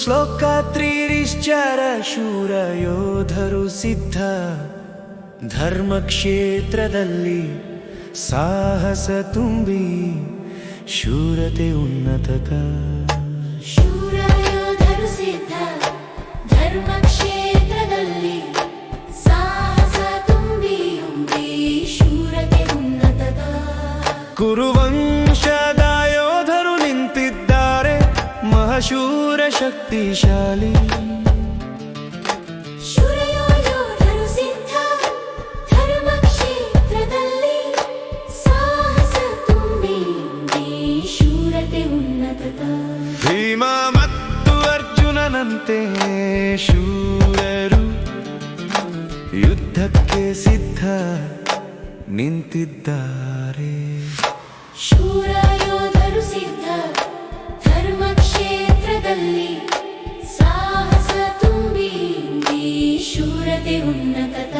ಶ್ಲೋಕ ತ್ರಿರಿಶ್ಚರ ಶೂರ ಯೋಧರು ಸಿದ್ಧ ಧರ್ಮಕ್ಷೇತ್ರದಲ್ಲಿ ಸಾಹಸ ತುಂಬಿ ಶೂರತೆ ಉನ್ನತಕ ಶೂರ ಯೋಧರು ಸಿದ್ಧ ಧರ್ಮಕ್ಷೇತ್ರದಲ್ಲಿ ಸಾಹಸ ತುಂಬಿ ಶೂರತೆ ಉನ್ನತಕ ಕುರುವಂಶದ ಯೋಧರು ನಿಂತಿದ್ದಾರೆ ಮಹಾಶೂರ ಶಕ್ತಿಶಾಲಿ ಶೂರಯೋಧರು ಸಿದ್ಧ ಧರ್ಮಕ್ಷೇತ್ರದಲ್ಲಿ ಸಾಹಸ ತುಂಬಿ ಶೂರತೆ ಉನ್ನತಕ ಭೀಮ ಮತ್ತು ಅರ್ಜುನನಂತೆ ಶೂರರು ಯುದ್ಧಕ್ಕೆ ಸಿದ್ಧ ನಿಂತಿದ್ದಾರೆ ಶೂರ ಯೋಧರು ಸಿದ್ಧ ಧರ್ಮಕ್ಷೇತ್ರದಲ್ಲಿ ಸಾಹಸ ತುಂಬಿ ಶೂರತೆ ಉನ್ನತಕ